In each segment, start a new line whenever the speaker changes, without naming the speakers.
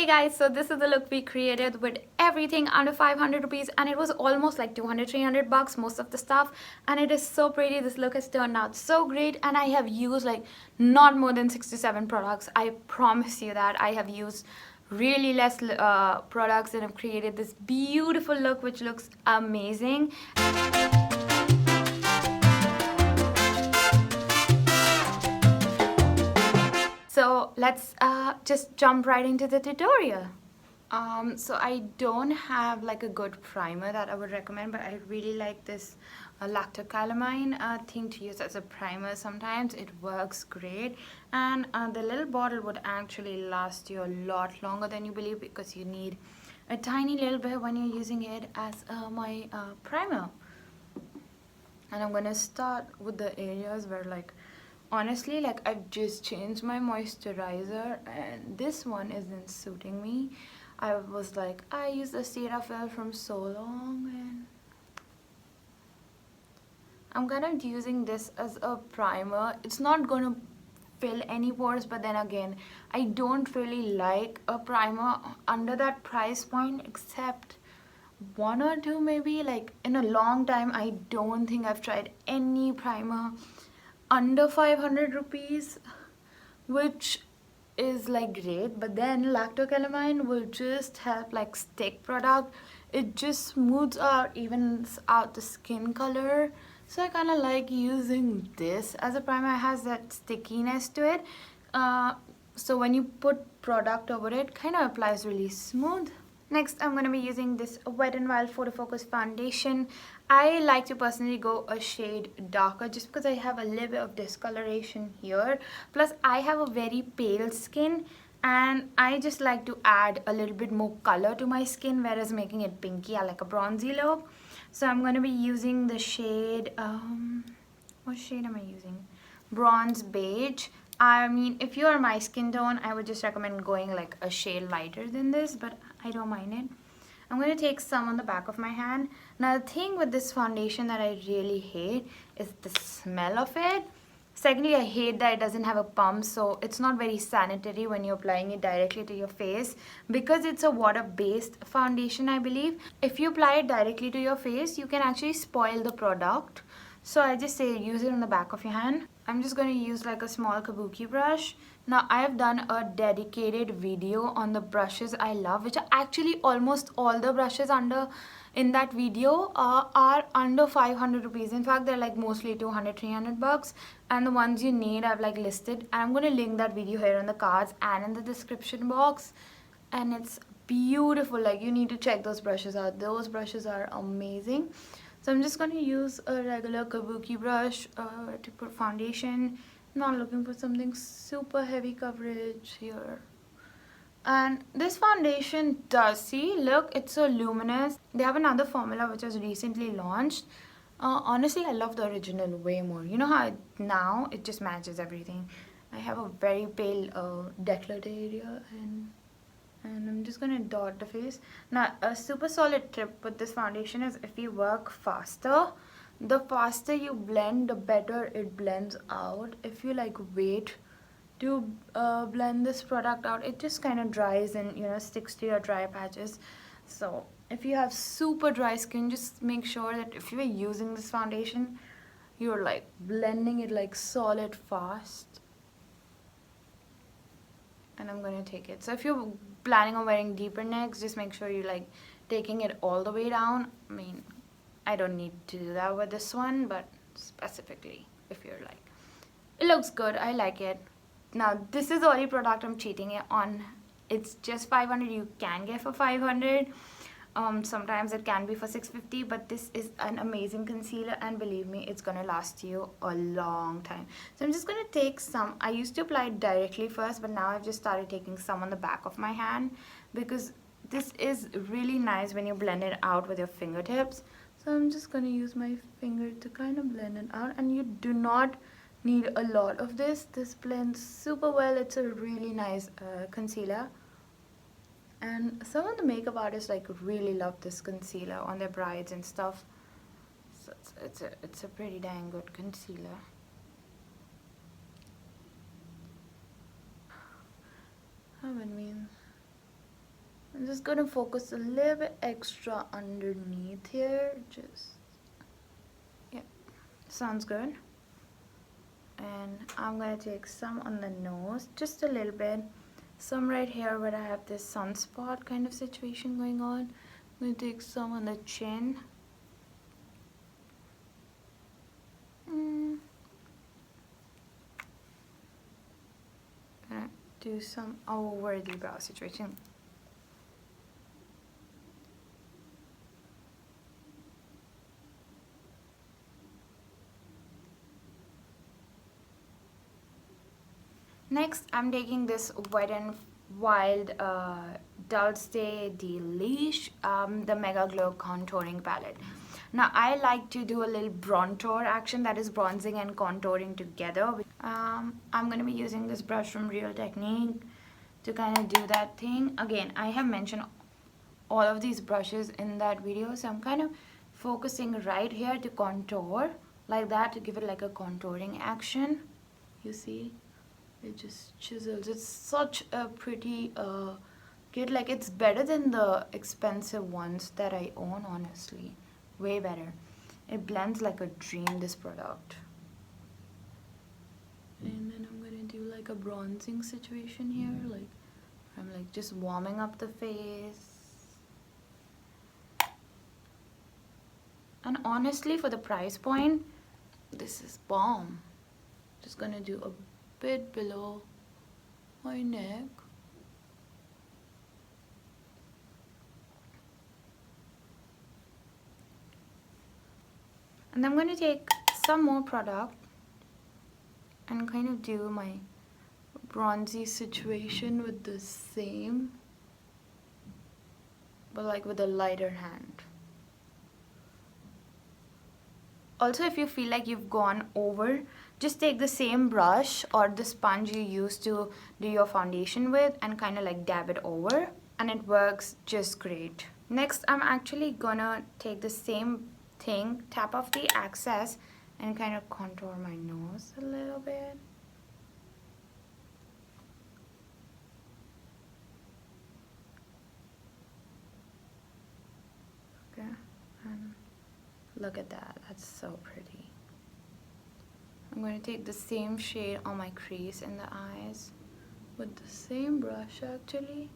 Guys, so this is the look we created with everything under 500 rupees, and it was almost like 200-300 bucks, most of the stuff, and it is so pretty. This look has turned out so great, and I have used like not more than 6 to 7 products. I promise you that I have used really less products and have created this beautiful look which looks amazing. So let's just jump right into the tutorial. So I don't have like a good primer that I would recommend, but I really like this lactocalamine thing to use as a primer. Sometimes it works great, and the little bottle would actually last you a lot longer than you believe, because you need a tiny little bit when you're using it as my primer. And I'm gonna start with the areas where, like, honestly, like, I've just changed my moisturizer and this one isn't suiting me. I was like, I used the Cetaphil from so long, and I'm kind of using this as a primer. It's not gonna fill any pores, but then again, I don't really like a primer under that price point, except one or two maybe. Like, in a long time, I don't think I've tried any primer under 500 rupees, which is like great. But then lactocalamine will just help, like stick product, it just smooths out, evens out the skin color. So I kind of like using this as a primer. It has that stickiness to it, so when you put product over it, kind of applies really smooth. Next, I'm going to be using this Wet n Wild Photo Focus foundation. I like to personally go a shade darker just because I have a little bit of discoloration here. Plus, I have a very pale skin, and I just like to add a little bit more color to my skin, whereas making it pinky, I like a bronzy look. So I'm going to be using the shade, what shade am I using? Bronze Beige. I mean, if you are my skin tone, I would just recommend going like a shade lighter than this, but I don't mind it. I'm going to take some on the back of my hand. Now, the thing with this foundation that I really hate is the smell of it. Secondly, I hate that it doesn't have a pump, so it's not very sanitary when you're applying it directly to your face. Because it's a water-based foundation, I believe, if you apply it directly to your face, you can actually spoil the product. So I just say use it on the back of your hand. I'm just going to use like a small kabuki brush. Now, I have done a dedicated video on the brushes I love, which are actually almost all the brushes in that video are under 500 rupees. In fact, they're like mostly 200-300 bucks, and the ones you need I've like listed, and I'm going to link that video here in the cards and in the description box. And it's beautiful. Like, you need to check those brushes out. Those brushes are amazing. So I'm just going to use a regular kabuki brush to put foundation. I'm not looking for something super heavy coverage here. And this foundation does, see, look, it's so luminous. They have another formula which was recently launched. Honestly, I love the original way more. You know how now it just matches everything. I have a very pale décolleté area, and I'm just going to dot the face. Now, a super solid tip with this foundation is, if you work faster, the faster you blend, the better it blends out. If you like wait to blend this product out, it just kind of dries and, you know, sticks to your dry patches. So if you have super dry skin, just make sure that if you are using this foundation, you're like blending it like solid fast. And I'm going to take it. So if you're planning on wearing deeper necks, just make sure you're like taking it all the way down. I mean, I don't need to do that with this one, but specifically if you're like, it looks good, I like it. Now, this is the only product I'm cheating it on. It's just 500. You can get for 500. Sometimes it can be for 650, but this is an amazing concealer, and believe me, it's gonna last you a long time. So I'm just gonna take some. I used to apply it directly first, but now I've just started taking some on the back of my hand, because this is really nice when you blend it out with your fingertips. So I'm just gonna use my finger to kind of blend it out, and you do not need a lot of this. This blends super well. It's a really nice concealer. And some of the makeup artists like really love this concealer on their brides and stuff. So it's a pretty dang good concealer. I mean, just gonna focus a little bit extra underneath here. Just, yeah, sounds good. And I'm gonna take some on the nose, just a little bit. Some right here where I have this sunspot kind of situation going on. I'm gonna take some on the chin. Gonna do some over the brow situation. Next, I'm taking this Wet n Wild Dulce de Leash, the Mega Glow Contouring Palette. Now, I like to do a little bronzer action, that is bronzing and contouring together. I'm going to be using this brush from Real Technique to kind of do that thing. Again, I have mentioned all of these brushes in that video, so I'm kind of focusing right here to contour like that, to give it like a contouring action. You see? It just chisels. It's such a pretty kit. Like, it's better than the expensive ones that I own, honestly. Way better. It blends like a dream, this product. And then I'm gonna do like a bronzing situation here. Like, I'm like just warming up the face. And honestly, for the price point, this is bomb. Just gonna do a bit below my neck. And I'm going to take some more product and kind of do my bronzy situation with the same, but like with a lighter hand. Also, if you feel like you've gone over, just take the same brush or the sponge you used to do your foundation with and kind of like dab it over, and it works just great. Next, I'm actually gonna take the same thing, tap off the excess, and kind of contour my nose a little bit. Okay, and look at that, that's so pretty. I'm going to take the same shade on my crease in the eyes with the same brush actually.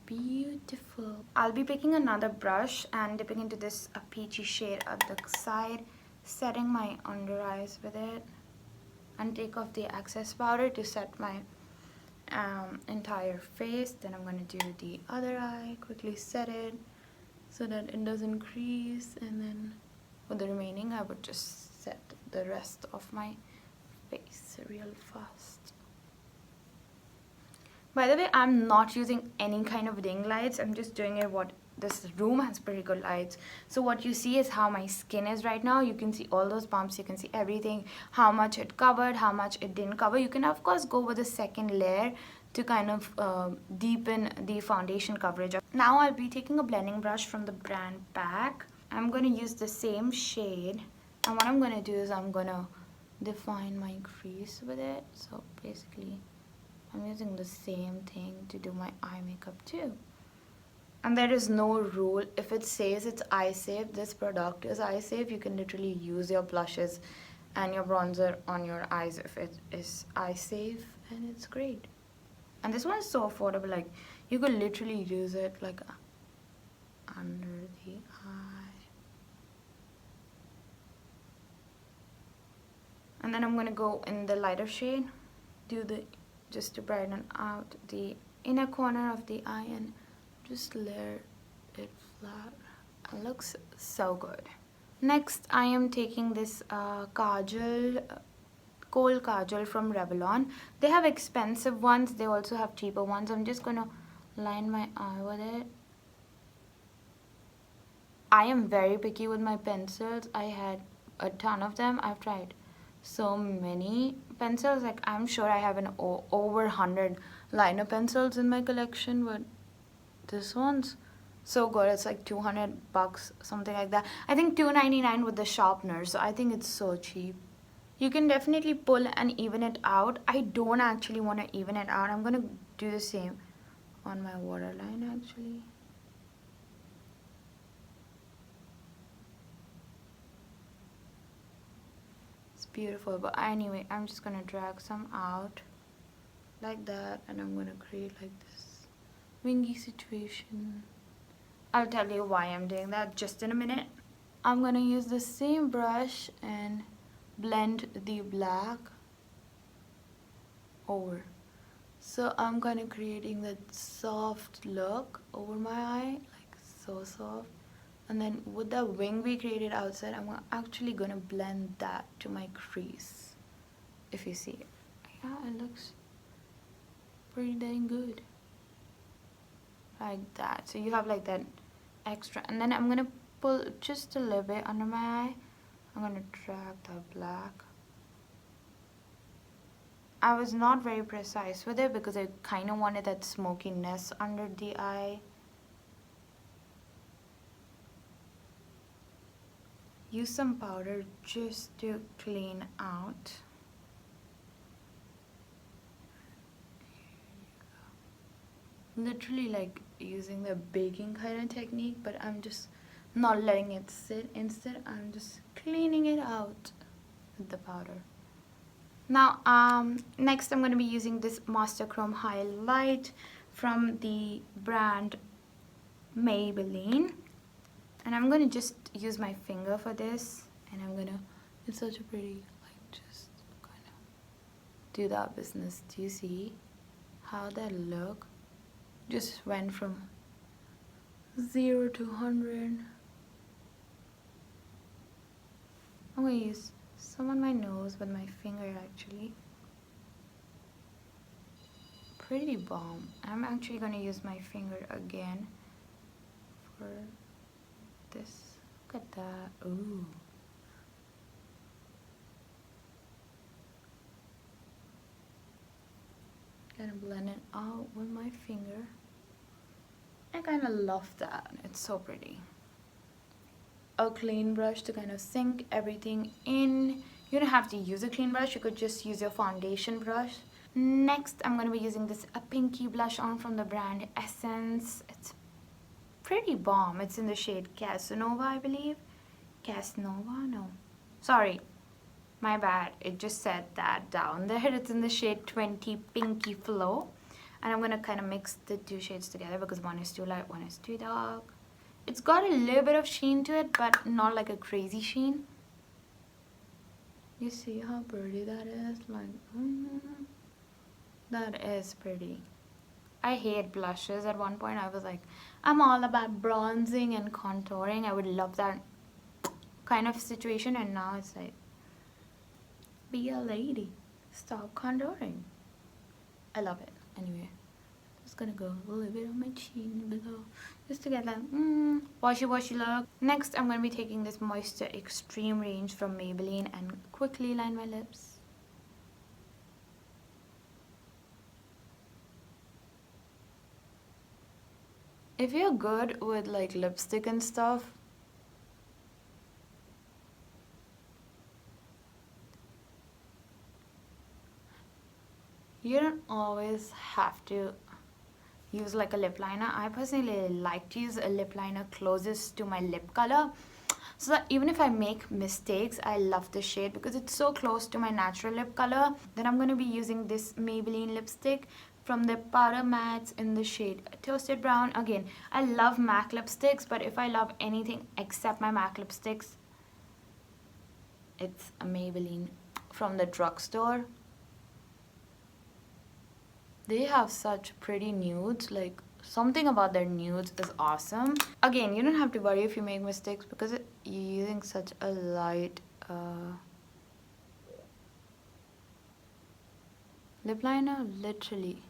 Beautiful. I'll be picking another brush and dipping into this peachy shade at the side, setting my under eyes with it, and take off the excess powder to set my entire face. Then I'm going to do the other eye, quickly set it so that it doesn't crease, and then for the remaining I would just set the rest of my face real fast. By the way, I'm not using any kind of ring lights. I'm just doing it what this room has pretty good lights. So what you see is how my skin is right now. You can see all those bumps, you can see everything, how much it covered, how much it didn't cover. You can of course go with a second layer to kind of deepen the foundation coverage. Now I'll be taking a blending brush from the brand Pack. I'm going to use the same shade, and what I'm going to do is I'm going to define my crease with it. So basically I'm using the same thing to do my eye makeup too. And there is no rule. If it says it's eye safe, this product is eye safe. You can literally use your blushes and your bronzer on your eyes if it is eye safe, and it's great. And this one is so affordable, like you could literally use it like under the eye. And then I'm going to go in the lighter shade, just to brighten out the inner corner of the eye and just layer it flat. It looks so good. Next, I am taking this Kajal, Kohl Kajal from Revlon. They have expensive ones, they also have cheaper ones. I'm just going to line my eye with it. I am very picky with my pencils. I had a ton of them. I've tried so many pencils. Like, I'm sure I have over 100 liner pencils in my collection, but this one's so good. It's like $200, something like that. I think $2.99 with the sharpener, so I think it's so cheap. You can definitely pull and even it out. I don't actually want to even it out. I'm gonna do the same on my waterline actually. It's beautiful, but anyway, I'm just gonna drag some out like that, and I'm gonna create like this wingy situation. I'll tell you why I'm doing that just in a minute. I'm gonna use the same brush and blend the black over. So I'm kind of creating that soft look over my eye, like so soft. And then with the wing we created outside, I'm actually gonna blend that to my crease. If you see it, yeah, it looks pretty dang good. Like that. So you have like that extra, and then I'm gonna pull just a little bit under my eye. I'm gonna drag the black. I was not very precise with it because I kind of wanted that smokiness under the eye. Use some powder just to clean out. Literally like using the baking kind of technique, but I'm just not letting it sit. Instead, I'm just cleaning it out with the powder. Now, next I'm going to be using this Master Chrome highlight from the brand Maybelline. And I'm going to just use my finger for this. And I'm going to, it's such a pretty, like, just kind of do that business. Do you see how that look just went from 0 to 100? I'm going to use some on my nose with my finger actually. Pretty bomb. I'm actually going to use my finger again for this. Look at that. Ooh. Gonna blend it out with my finger. I kind of love that. It's so pretty. A clean brush to kind of sink everything in. You don't have to use a clean brush, you could just use your foundation brush. Next, I'm going to be using this a pinky blush on from the brand Essence. It's pretty bomb. It's in the shade Casanova, I believe. Casanova? No. Sorry. My bad. It just said that down there. It's in the shade 20 Pinky Flow. And I'm going to kind of mix the two shades together because one is too light, one is too dark. It's got a little bit of sheen to it, but not like a crazy sheen. You see how pretty that is? Like, that is pretty. I hate blushes. At one point I was like, I'm all about bronzing and contouring. I would love that kind of situation, and now it's like, be a lady. Stop contouring. I love it. Anyway, just gonna go a little bit on my chin below just to get that washy look. Next, I'm gonna be taking this Moisture Extreme range from Maybelline and quickly line my lips. If you're good with like lipstick and stuff, you don't always have to use like a lip liner. I personally like to use a lip liner closest to my lip color, so that even if I make mistakes, I love the shade because it's so close to my natural lip color. Then I'm going to be using this Maybelline lipstick from the Powder Mattes in the shade Toasted Brown. Again, I love MAC lipsticks, but if I love anything except my MAC lipsticks, it's a Maybelline from the drugstore. They have such pretty nudes. Like, something about their nudes is awesome. Again, you don't have to worry if you make mistakes because you're using such a light lip liner. Literally,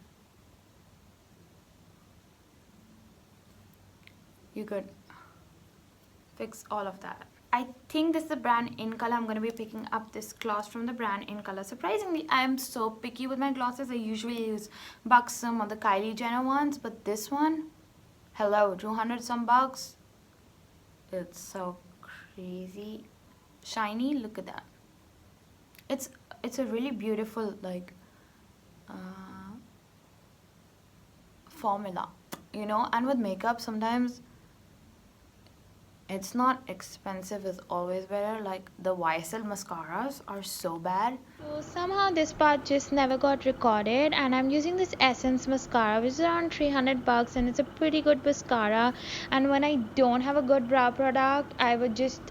you could fix all of that. I think this is the brand Incolor. I'm going to be picking up this gloss from the brand Incolor. Surprisingly, I am so picky with my glosses. I usually use Buxom or the Kylie Jenner ones, but this one, hello, 200 some bucks. It's so crazy shiny. Look at that. It's a really beautiful like formula, you know. And with makeup, sometimes it's not expensive is always better. Like the YSL mascaras are so bad. So somehow this part just never got recorded, and I'm using this Essence mascara which is around 300 bucks, and it's a pretty good mascara. And when I don't have a good brow product, I would just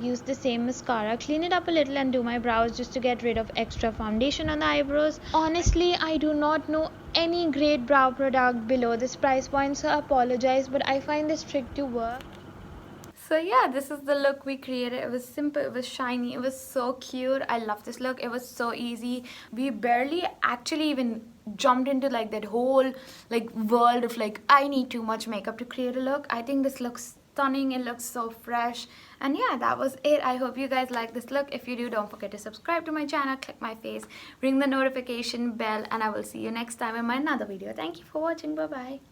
use the same mascara, clean it up a little, and do my brows just to get rid of extra foundation on the eyebrows. Honestly, I do not know any great brow product below this price point, so I apologize, but I find this trick to work. So yeah, this is the look we created. It was simple, it was shiny, it was so cute. I love this look. It was so easy. We barely actually even jumped into like that whole like world of like I need too much makeup to create a look. I think this looks stunning. It looks so fresh. And yeah, that was it. I hope you guys like this look. If you do, don't forget to subscribe to my channel, click my face, ring the notification bell, and I will see you next time in my another video. Thank you for watching. Bye bye.